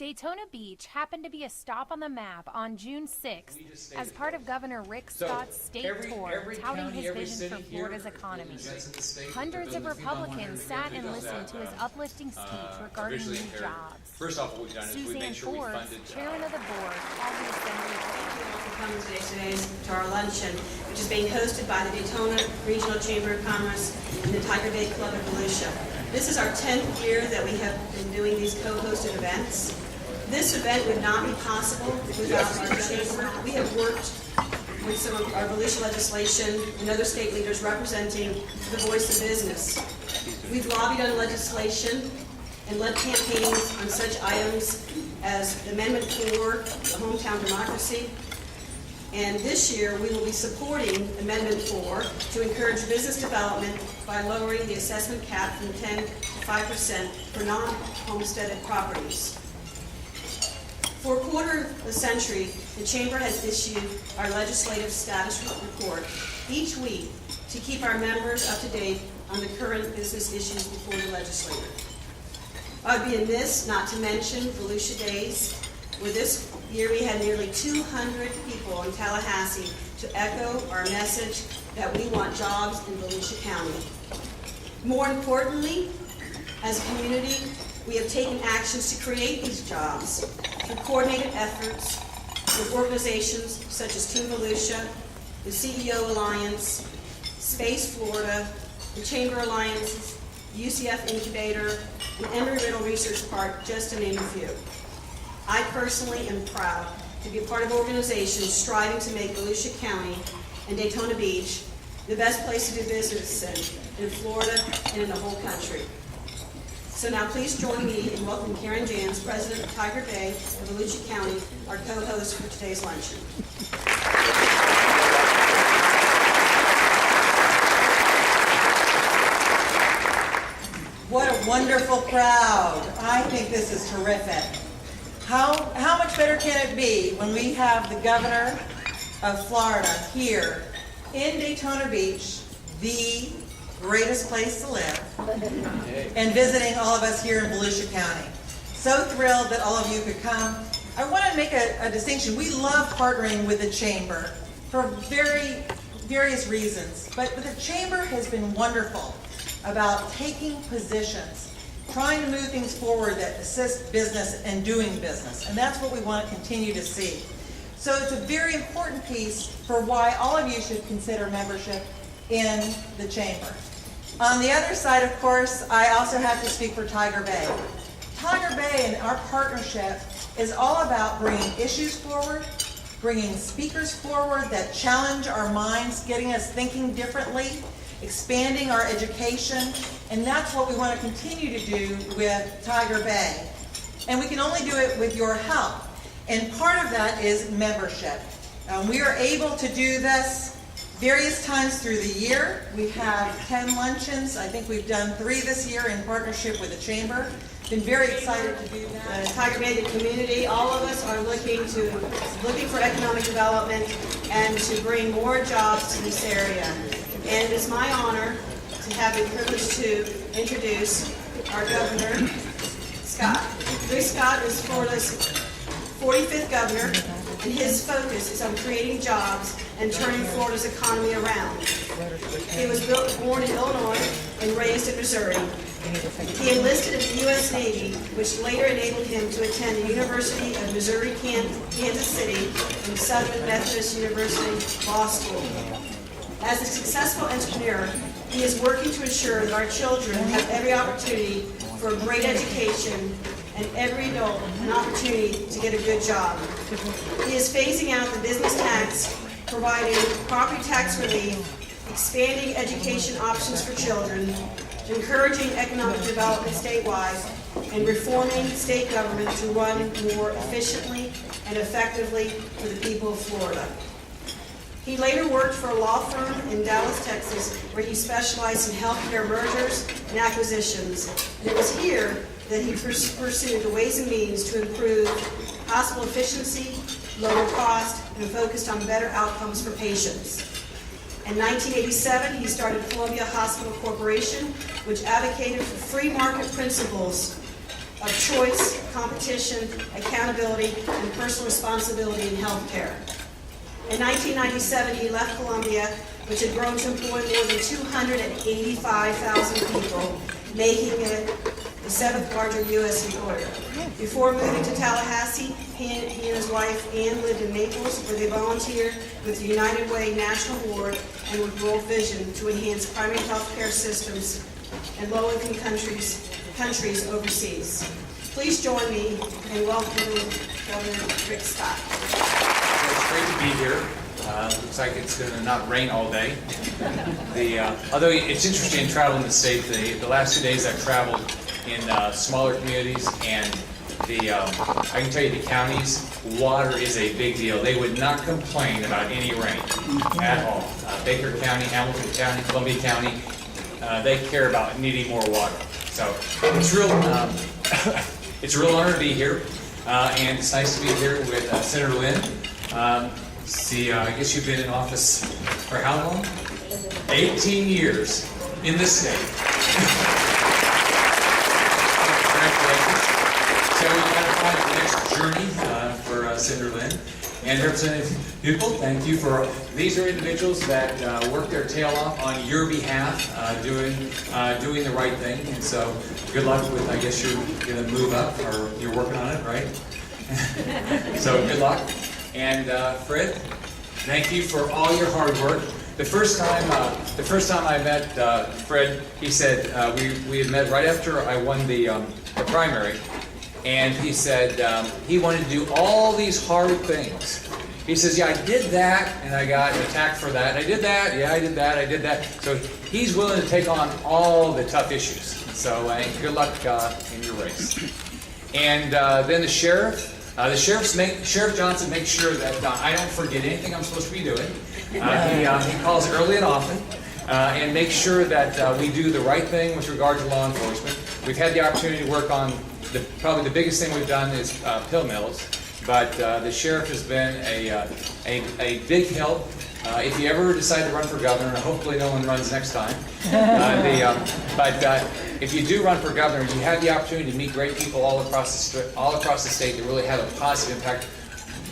Daytona Beach happened to be a stop on the map on June 6th as part of Governor Rick Scott's state tour touting his vision for Florida's economy. Hundreds of Republicans sat and listened to his uplifting speech regarding new jobs. First off, what we've done is we've made sure we funded... chairman of the board, called the assembly for coming today to our luncheon, which is being hosted by the Daytona Regional Chamber of Commerce and the Tiger Bay Club of Volusia. This is our 10th year that we have been doing these co-hosted events. This event would not be possible without our chamber. We have worked with some of our Volusia legislation and other state leaders representing the voice of business. We've lobbied on legislation and led campaigns on such items as Amendment 4, the hometown democracy. And this year we will be supporting Amendment 4 to encourage business development by lowering the assessment cap from 10 to 5% for non-homesteaded properties. For a quarter of a century, the Chamber has issued our legislative status report each week to keep our members up to date on the current business issues before the legislature. I would be amiss not to mention Volusia Days, where this year we had nearly 200 people in Tallahassee to echo our message that we want jobs in Volusia County. More importantly, as a community, we have taken actions to create these jobs through coordinated efforts with organizations such as Team Volusia, the CEO Alliance, Space Florida, the Chamber Alliance, UCF Incubator, and Embry-Riddle Research Park, just to name a few. I personally am proud to be a part of organizations striving to make Volusia County and Daytona Beach the best place to do business in Florida and in the whole country. So now please join me in welcoming Karen Jans, President of Tiger Bay of Volusia County, our co-host for today's luncheon. What a wonderful crowd. I think this is terrific. How much better can it be when we have the governor of Florida here in Daytona Beach, the greatest place to live, and visiting all of us here in Volusia County. So thrilled that all of you could come. I want to make a distinction. We love partnering with the Chamber for various reasons, but the Chamber has been wonderful about taking positions, trying to move things forward that assist business and doing business, and that's what we want to continue to see. So it's a very important piece for why all of you should consider membership in the Chamber. On the other side, of course, I also have to speak for Tiger Bay. Tiger Bay and our partnership is all about bringing issues forward, bringing speakers forward that challenge our minds, getting us thinking differently, expanding our education, and that's what we want to continue to do with Tiger Bay. And we can only do it with your help. And part of that is membership. We are able to do this various times through the year. We have 10 luncheons. I think we've done 3 this year in partnership with the Chamber. Been very excited to do that. Tiger Bay, the community, all of us are looking for economic development and to bring more jobs to this area. And it's my honor to have the privilege to introduce our governor, Scott. Rick Scott is Florida's 45th governor, and his focus is on creating jobs and turning Florida's economy around. He was born in Illinois and raised in Missouri. He enlisted in the U.S. Navy, which later enabled him to attend the University of Missouri, Kansas City, and Southern Methodist University Law School. As a successful entrepreneur, he is working to ensure that our children have every opportunity for a great education and every adult an opportunity to get a good job. He is phasing out the business tax, providing property tax relief, expanding education options for children, encouraging economic development statewide, and reforming state government to run more efficiently and effectively for the people of Florida. He later worked for a law firm in Dallas, Texas, where he specialized in healthcare mergers and acquisitions. And it was here that he pursued the ways and means to improve hospital efficiency, lower cost, and focused on better outcomes for patients. In 1987, he started Columbia Hospital Corporation, which advocated for free market principles of choice, competition, accountability, and personal responsibility in healthcare. In 1997, he left Columbia, which had grown to employ more than 285,000 people, making it the seventh largest U.S. employer. Before moving to Tallahassee, he and his wife Ann lived in Naples, where they volunteered with the United Way National Board and with World Vision to enhance primary health care systems in low-income countries overseas. Please join me in welcoming Governor Rick Scott. It's great to be here. Looks like it's going to not rain all day. Although it's interesting traveling the state. The last 2 days I've traveled in smaller communities, and I can tell you the counties, water is a big deal. They would not complain about any rain at all. Baker County, Hamilton County, Columbia County, they care about needing more water. So it's it's a real honor to be here, and it's nice to be here with Senator Lynn. I guess you've been in office for how long? 18 years in this state. Congratulations. So we've got to find the next journey for Senator Lynn. And Representative Buchel, thank you for, these are individuals that work their tail off on your behalf, doing the right thing. And so good luck with, I guess you're going to move up, or you're working on it, right? So good luck. And Fred, thank you for all your hard work. The first time I met Fred, he said we had met right after I won the primary, and he said he wanted to do all these hard things. He says, "Yeah, I did that, and I got attacked for that. I did that. Yeah, I did that. I did that." So he's willing to take on all the tough issues. So good luck in your race. And then the sheriff. Sheriff Johnson makes sure that I don't forget anything I'm supposed to be doing. He calls early and often and makes sure that we do the right thing with regard to law enforcement. We've had the opportunity to work on probably the biggest thing we've done is pill mills, but the sheriff has been a big help. If you ever decide to run for governor, and hopefully no one runs next time, if you do run for governor, you have the opportunity to meet great people all across the state that really have a positive impact.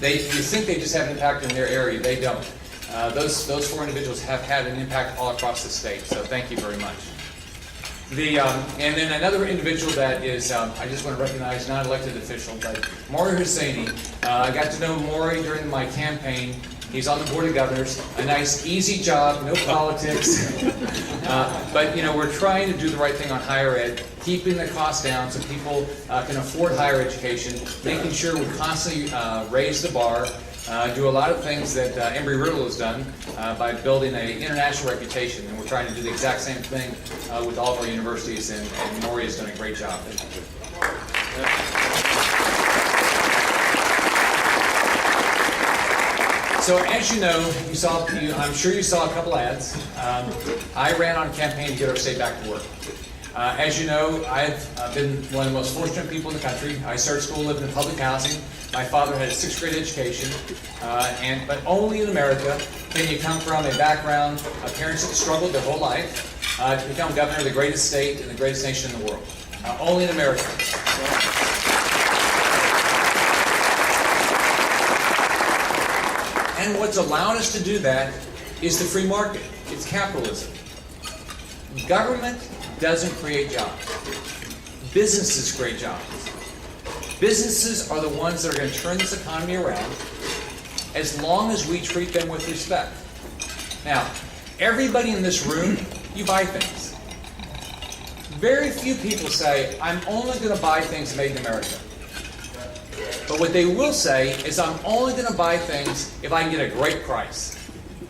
You think they just have an impact in their area, they don't. Those four individuals have had an impact all across the state, so thank you very much. And then another individual that is, I just want to recognize, not elected official, but Maury Husseini. I got to know Maury during my campaign. He's on the Board of Governors. A nice, easy job, no politics. But, we're trying to do the right thing on higher ed, keeping the cost down so people can afford higher education, making sure we constantly raise the bar, do a lot of things that Embry-Riddle has done by building an international reputation. And we're trying to do the exact same thing with all of our universities, and Maury has done a great job. So as you know, I'm sure you saw a couple ads. I ran on a campaign to get our state back to work. As you know, I've been one of the most fortunate people in the country. I started school living in public housing. My father had a 6th grade education, but only in America can you come from a background of parents that struggled their whole life to become governor of the greatest state and the greatest nation in the world. Only in America. And what's allowed us to do that is the free market. It's capitalism. Government doesn't create jobs. Businesses create jobs. Businesses are the ones that are going to turn this economy around as long as we treat them with respect. Now, everybody in this room, you buy things. Very few people say, I'm only going to buy things made in America. But what they will say is, I'm only going to buy things if I can get a great price.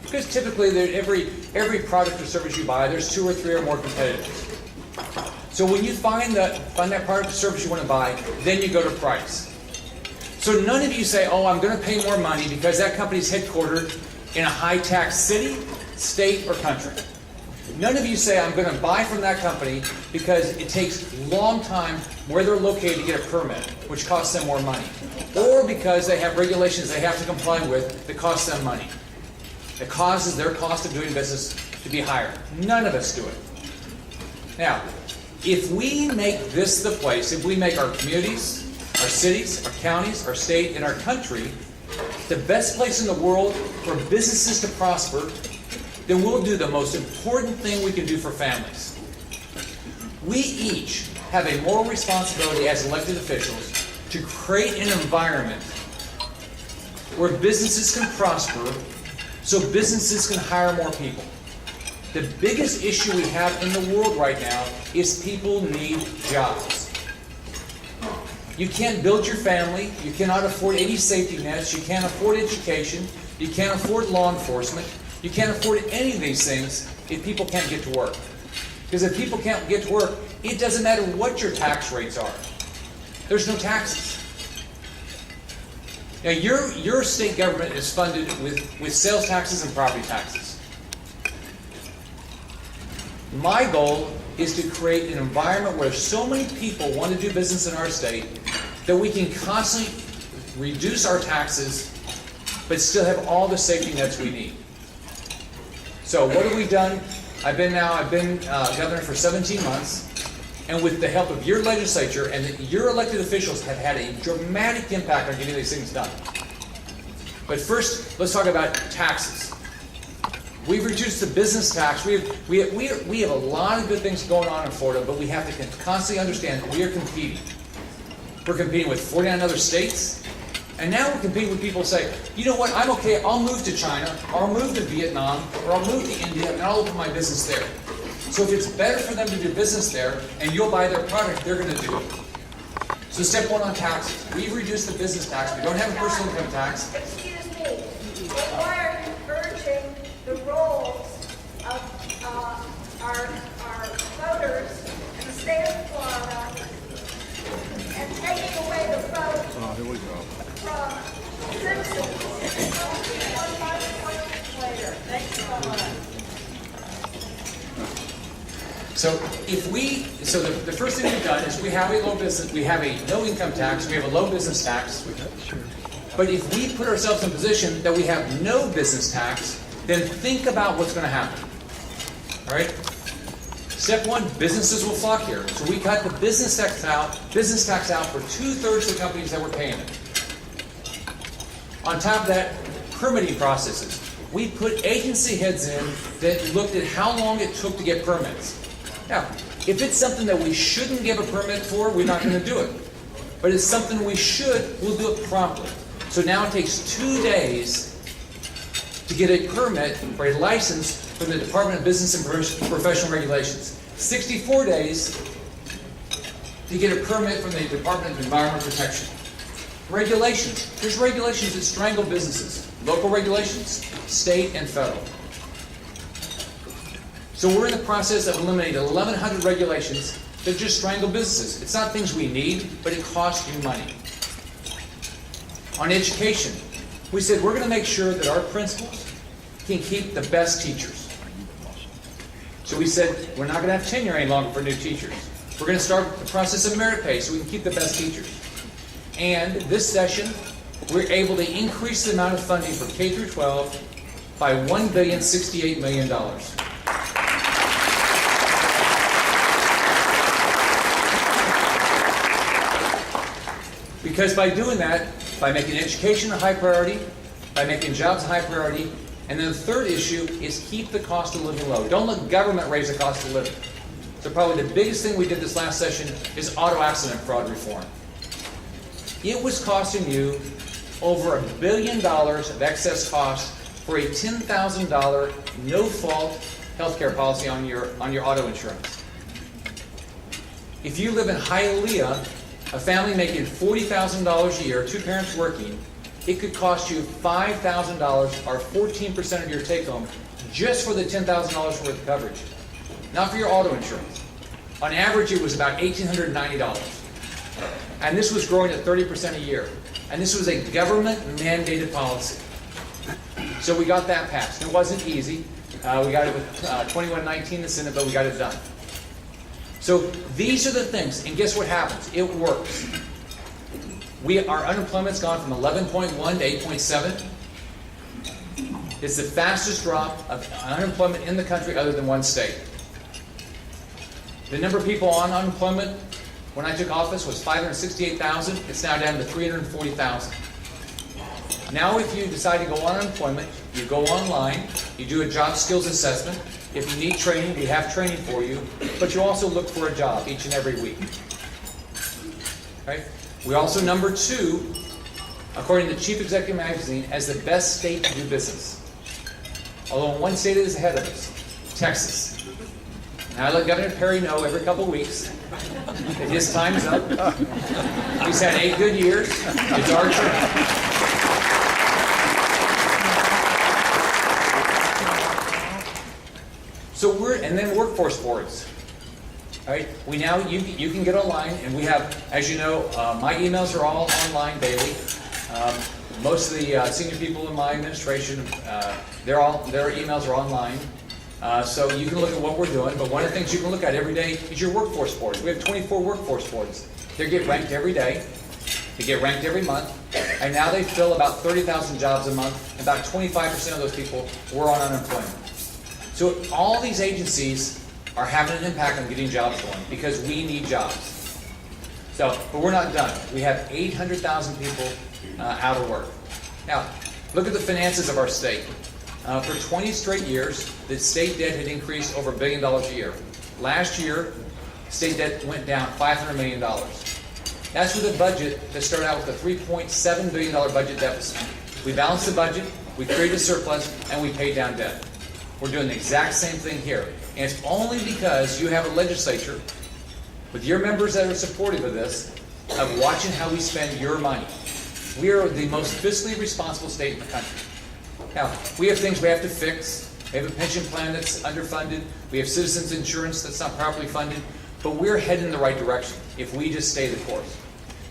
Because typically, every product or service you buy, there's 2 or 3 or more competitors. So when you find that product or service you want to buy, then you go to price. So none of you say, oh, I'm going to pay more money because that company's headquartered in a high-tax city, state, or country. None of you say, I'm going to buy from that company because it takes a long time where they're located to get a permit, which costs them more money. Or because they have regulations they have to comply with that cost them money. It causes their cost of doing business to be higher. None of us do it. Now, If we make this the place, if we make our communities, our cities, our counties, our state, and our country the best place in the world for businesses to prosper, then we'll do the most important thing we can do for families. We each have a moral responsibility as elected officials to create an environment where businesses can prosper so businesses can hire more people. The biggest issue we have in the world right now is people need jobs. You can't build your family, you cannot afford any safety nets, you can't afford education, you can't afford law enforcement, you can't afford any of these things if people can't get to work. Because if people can't get to work, it doesn't matter what your tax rates are. There's no taxes. Now, your state government is funded with sales taxes and property taxes. My goal is to create an environment where so many people want to do business in our state that we can constantly reduce our taxes but still have all the safety nets we need. So what have we done? I've been governor for 17 months, and with the help of your legislature and your elected officials have had a dramatic impact on getting these things done. But first, let's talk about taxes. We've reduced the business tax. We have a lot of good things going on in Florida, but we have to constantly understand that we are competing. We're competing with 49 other states, and now we're competing with people who say, you know what, I'm okay, I'll move to China, or I'll move to Vietnam, or I'll move to India, and I'll open my business there. So if it's better for them to do business there, and you'll buy their product, they're going to do it. So step one on taxes. We've reduced the business tax. We don't have a personal income tax. Excuse me, but why are you urging the roles of our voters in the state of Florida and taking away the vote from citizens 1 later? Thanks so much. So the first thing we've done is we have a no income tax, we have a low business tax. But if we put ourselves in a position that we have no business tax, then think about what's going to happen. All right? Step one, businesses will flock here. So we cut the business tax out for 2/3 of the companies that were paying it. On top of that, permitting processes. We put agency heads in that looked at how long it took to get permits. Now, if it's something that we shouldn't give a permit for, we're not going to do it. But it's something we should, we'll do it promptly. So now it takes 2 days to get a permit or a license from the Department of Business and Professional Regulations. 64 days to get a permit from the Department of Environmental Protection. Regulations. There's regulations that strangle businesses. Local regulations, state and federal. So we're in the process of eliminating 1,100 regulations that just strangle businesses. It's not things we need, but it costs you money. On education, we said we're going to make sure that our principals can keep the best teachers. So we said we're not going to have tenure any longer for new teachers. We're going to start the process of merit pay so we can keep the best teachers. And this session, we're able to increase the amount of funding for K through 12 by $1,068 million. Because by doing that, by making education a high priority, by making jobs a high priority, and then the third issue is keep the cost of living low. Don't let government raise the cost of living. So probably the biggest thing we did this last session is auto accident fraud reform. It was costing you over $1 billion of excess cost for a $10,000 no-fault healthcare policy on your auto insurance. If you live in Hialeah, a family making $40,000 a year, 2 parents working, it could cost you $5,000 or 14% of your take-home just for the $10,000 worth of coverage. Not for your auto insurance. On average, it was about $1,890. And this was growing at 30% a year. And this was a government-mandated policy. So we got that passed. It wasn't easy. We got it with 2119 in the Senate, but we got it done. So these are the things, and guess what happens? It works. Our unemployment's gone from 11.1 to 8.7. It's the fastest drop of unemployment in the country other than one state. The number of people on unemployment when I took office was 568,000. It's now down to 340,000. Now if you decide to go on unemployment, you go online, you do a job skills assessment. If you need training, we have training for you, but you also look for a job each and every week. Right? We're also number 2, according to Chief Executive Magazine, as the best state to do business. Although one state is ahead of us, Texas. Now I let Governor Perry know every couple of weeks that his time's up. He's had 8 good years. It's our turn. So and then workforce boards. All right, you can get online, and we have, as you know, my emails are all online daily. Most of the senior people in my administration, their emails are online. So you can look at what we're doing, but one of the things you can look at every day is your workforce boards. We have 24 workforce boards. They get ranked every day. They get ranked every month. And now they fill about 30,000 jobs a month. And about 25% of those people were on unemployment. So all these agencies are having an impact on getting jobs going because we need jobs. So, but we're not done. We have 800,000 people out of work. Now, look at the finances of our state. For 20 straight years, the state debt had increased over $1 billion a year. Last year, state debt went down $500 million. That's with a budget that started out with a $3.7 billion budget deficit. We balanced the budget, we created a surplus, and we paid down debt. We're doing the exact same thing here. And it's only because you have a legislature with your members that are supportive of this, of watching how we spend your money. We are the most fiscally responsible state in the country. Now, we have things we have to fix. We have a pension plan that's underfunded. We have citizens insurance that's not properly funded. But we're heading in the right direction if we just stay the course.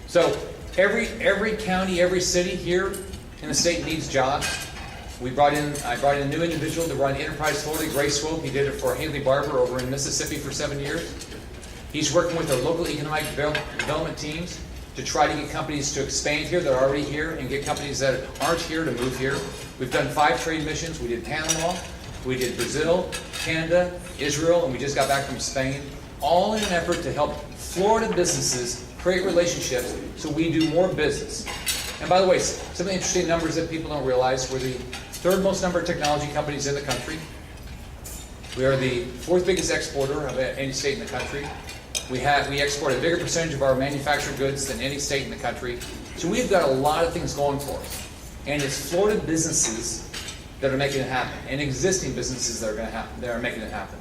So every county, every city here in the state needs jobs. I brought in a new individual to run Enterprise Florida, Grace Swope. He did it for Haley Barber over in Mississippi for 7 years. He's working with our local economic development teams to try to get companies to expand here that are already here and get companies that aren't here to move here. We've done 5 trade missions. We did Panama, we did Brazil, Canada, Israel, and we just got back from Spain, all in an effort to help Florida businesses create relationships so we do more business. And by the way, some of the interesting numbers that people don't realize, we're the 3rd most number of technology companies in the country. We are the 4th biggest exporter of any state in the country. We export a bigger percentage of our manufactured goods than any state in the country. So we've got a lot of things going for us. And it's Florida businesses that are making it happen, and existing businesses that are making it happen.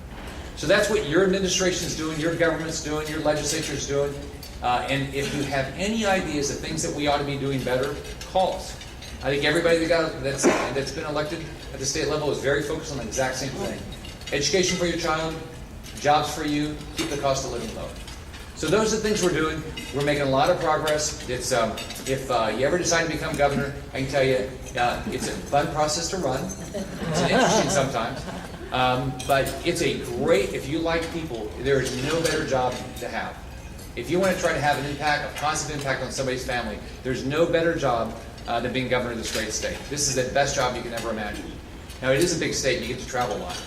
So that's what your administration is doing, your government's doing, your legislature is doing. And if you have any ideas of things that we ought to be doing better, call us. I think everybody that's been elected at the state level is very focused on the exact same thing. Education for your child, jobs for you, keep the cost of living low. So those are the things we're doing. We're making a lot of progress. It's if you ever decide to become governor, I can tell you it's a fun process to run. It's interesting sometimes. But it's a great, if you like people, there is no better job to have. If you want to try to have an impact, a positive impact on somebody's family, there's no better job than being governor of this great state. This is the best job you can ever imagine. Now, it is a big state. You get to travel a lot.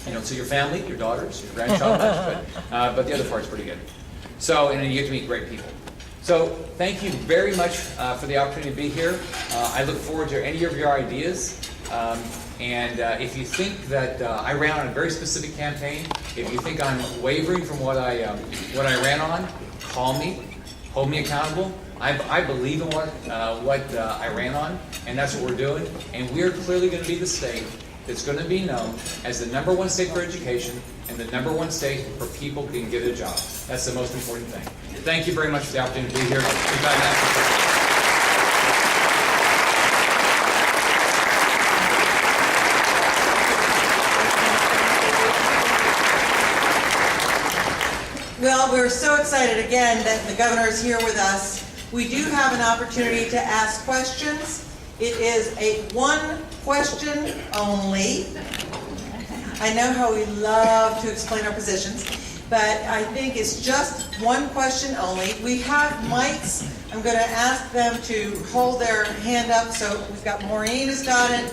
You know, so your family, your daughters, your grandchild, but the other part's pretty good. So, and then you get to meet great people. So, thank you very much for the opportunity to be here. I look forward to any of your ideas. And if you think that I ran on a very specific campaign, if you think I'm wavering from what I ran on, call me, hold me accountable. I believe in what I ran on, and that's what we're doing. And we're clearly going to be the state that's going to be known as the #1 state for education and the #1 state for people who can get a job. That's the most important thing. Thank you very much for the opportunity to be here. Well, we're so excited again that the governor is here with us. We do have an opportunity to ask questions. It is a 1 question only. I know how we love to explain our positions, but I think it's just 1 question only. We have mics. I'm going to ask them to hold their hand up. So we've got Maureen has got it.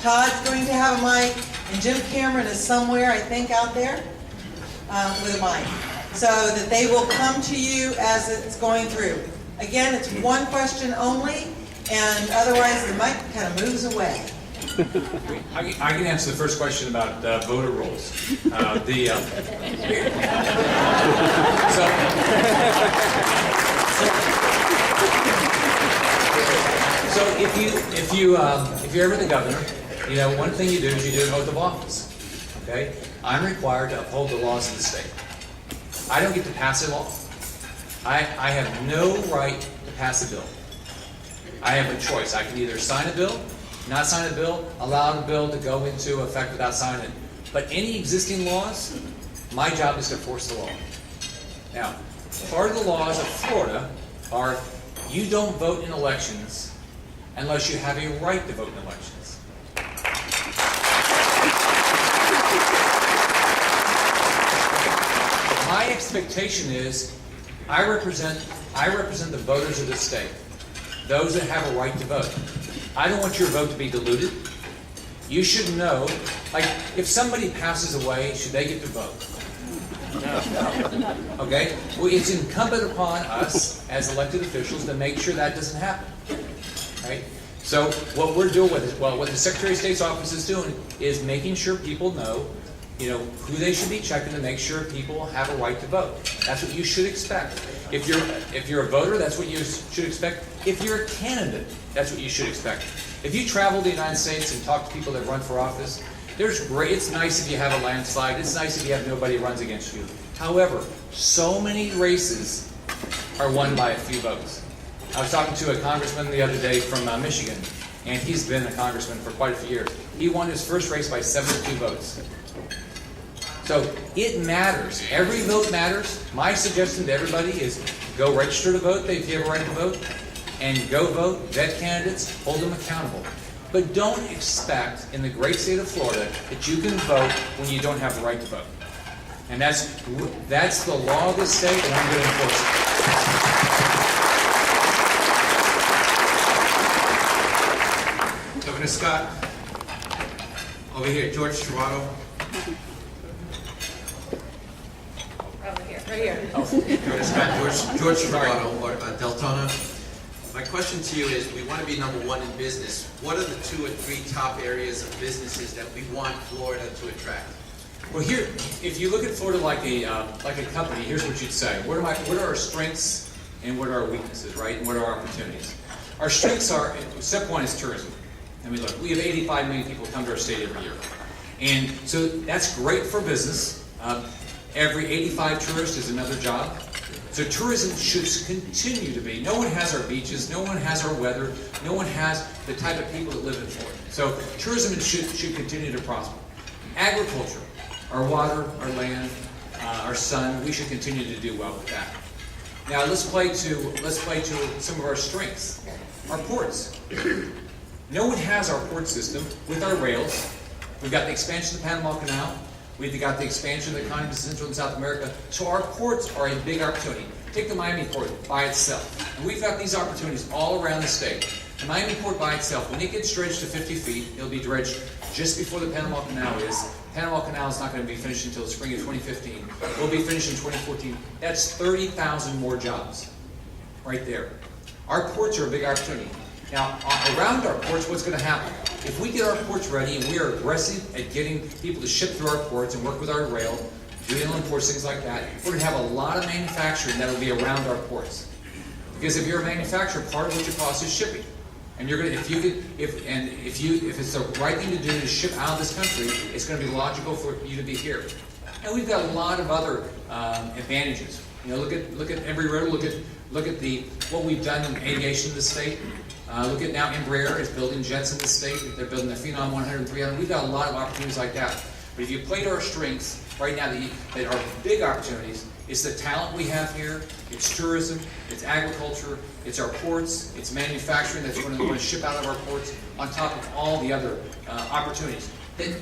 Todd's going to have a mic. And Jim Cameron is somewhere, I think, out there. with a mic, so that they will come to you as it's going through. Again, it's one question only, and otherwise the mic kind of moves away. I can answer the first question about voter rolls. So if you're ever the governor, you know, one thing you do is you do an oath of office. Okay, I'm required to uphold the laws of the state. I don't get to pass a law. I have no right to pass a bill. I have a choice. I can either sign a bill, not sign a bill, allow the bill to go into effect without signing it. But any existing laws, my job is to enforce the law. Now, part of the laws of Florida are you don't vote in elections unless you have a right to vote in elections. My expectation is I represent the voters of this state, those that have a right to vote. I don't want your vote to be diluted. You should know, like, if somebody passes away, should they get to vote? No. Okay? Well, it's incumbent upon us as elected officials to make sure that doesn't happen. Right? So what we're doing with it, well, what the Secretary of State's office is doing is making sure people know, you know, who they should be checking to make sure people have a right to vote. That's what you should expect. If you're a voter, that's what you should expect. If you're a candidate, that's what you should expect. If you travel the United States and talk to people that run for office, it's nice if you have a landslide. It's nice if you have nobody who runs against you. However, so many races are won by a few votes. I was talking to a congressman the other day from Michigan, and he's been a congressman for quite a few years. He won his first race by 72 votes. So it matters. Every vote matters. My suggestion to everybody is go register to vote if you have a right to vote, and go vote, vet candidates, hold them accountable. But don't expect in the great state of Florida that you can vote when you don't have the right to vote. And that's the law of this state, and I'm going to enforce it. Governor Scott, over here, George Serrato. Right here. Governor Scott, George Serrato, or Deltona. My question to you is, we want to be number one in business. What are the 2 or 3 top areas of businesses that we want Florida to attract? Well, here, if you look at Florida like a company, here's what you'd say. What are our strengths and what are our weaknesses, right? And what are our opportunities? Our strengths are, step 1 is tourism. I mean, look, we have 85 million people come to our state every year. And so that's great for business. Every 85 tourists is another job. So tourism should continue to be. No one has our beaches, no one has our weather, no one has the type of people that live in Florida. So tourism should continue to prosper. Agriculture, our water, our land, our sun, we should continue to do well with that. Now let's play to some of our strengths. Our ports. No one has our port system with our rails. We've got the expansion of the Panama Canal. We've got the expansion of the economy of Central and South America. So our ports are a big opportunity. Take the Miami port by itself. And we've got these opportunities all around the state. The Miami port by itself, when it gets dredged to 50 feet, it'll be dredged just before the Panama Canal is. The Panama Canal is not going to be finished until the spring of 2015. It will be finished in 2014. That's 30,000 more jobs right there. Our ports are a big opportunity. Now, around our ports, what's going to happen? If we get our ports ready and we are aggressive at getting people to ship through our ports and work with our rail, do inland ports, things like that, we're going to have a lot of manufacturing that will be around our ports. Because if you're a manufacturer, part of what your cost is shipping. And you're going to, if it's the right thing to do to ship out of this country, it's going to be logical for you to be here. And we've got a lot of other advantages. You know, look at Embry-Riddle, look at what we've done in aviation in the state. Look at now Embraer is building jets in the state. They're building the Phenom 100 and 300. We've got a lot of opportunities like that. But if you play to our strengths right now that are big opportunities, it's the talent we have here, it's tourism, it's agriculture, it's our ports, it's manufacturing that's going to ship out of our ports, on top of all the other opportunities. That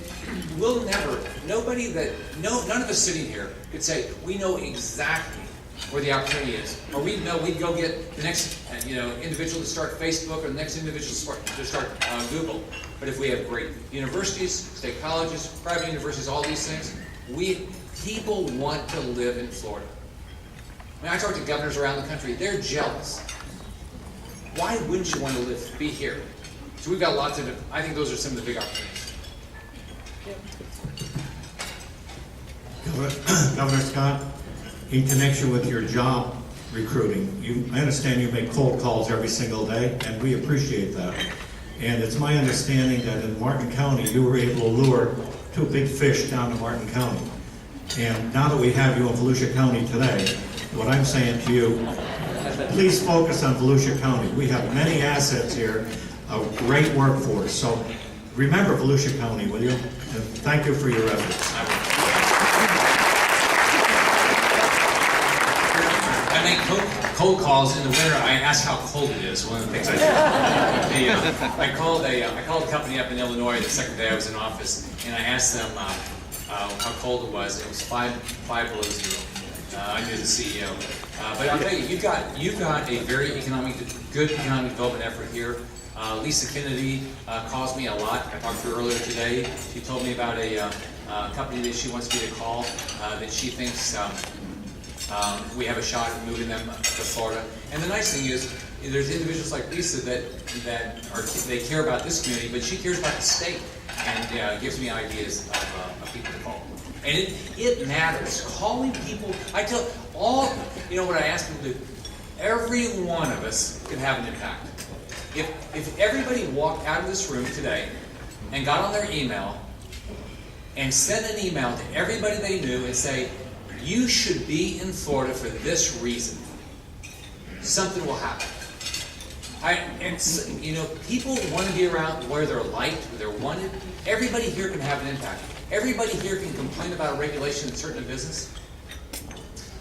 we'll never, none of us sitting here could say, we know exactly where the opportunity is. Or we'd know we'd go get the next individual to start Facebook or the next individual to start Google. But if we have great universities, state colleges, private universities, all these things, People want to live in Florida. I mean, I talk to governors around the country, they're jealous. Why wouldn't you want to be here? So we've got lots of, I think those are some of the big opportunities. Governor Scott, in connection with your job recruiting, I understand you make cold calls every single day, and we appreciate that. And it's my understanding that in Martin County, you were able to lure 2 big fish down to Martin County. And now that we have you in Volusia County today, what I'm saying to you, please focus on Volusia County. We have many assets here, a great workforce. So remember Volusia County, will you? And thank you for your efforts. I make cold calls in the winter. I ask how cold it is. One of the things I do. I called a company up in Illinois the second day I was in office, and I asked them how cold it was. It was 5 below 0. I knew the CEO. But I'll tell you, you've got a very good economic development effort here. Lisa Kennedy calls me a lot. I talked to her earlier today. She told me about a company that she wants me to call that she thinks we have a shot at moving them to Florida. And the nice thing is, there's individuals like Lisa they care about this community, but she cares about the state and gives me ideas of people to call. And it matters. Calling people, I tell what I ask people to do, every one of us can have an impact. If everybody walked out of this room today and got on their email and sent an email to everybody they knew and say, you should be in Florida for this reason, something will happen. People want to be around where they're liked, where they're wanted. Everybody here can have an impact. Everybody here can complain about a regulation that's hurting a business.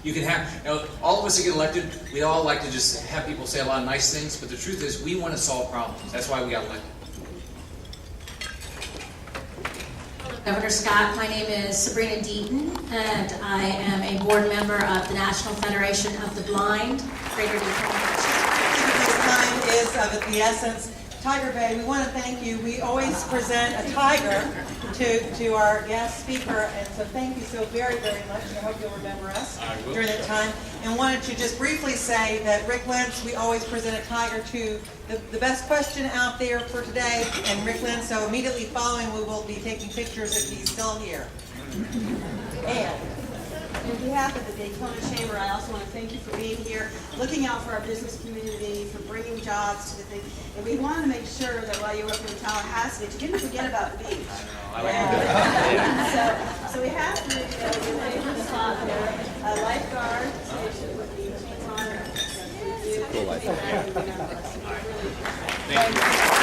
You can have, all of us that get elected, we all like to just have people say a lot of nice things, but the truth is we want to solve problems. That's why we got elected. Governor Scott, my name is Sabrina Deaton, and I am a board member of the National Federation of the Blind, Greater Daytona. Time is of the essence. Tiger Bay, we want to thank you. We always present a tiger to our guest speaker, and so thank you so very, very much. I hope you'll remember us during that time. And wanted to just briefly say that Rick Lentz, we always present a tiger to the best question out there for today, and Rick Lentz, so immediately following we will be taking pictures if he's still here. And on behalf of the Daytona Chamber, I also want to thank you for being here, looking out for our business community, for bringing jobs to the thing. And we want to make sure that while you're working in Tallahassee, that you didn't forget about the beach. I like that. So we have to, your favorite spot there, a lifeguard station with the chains on. Cool lifeguard. Thank you.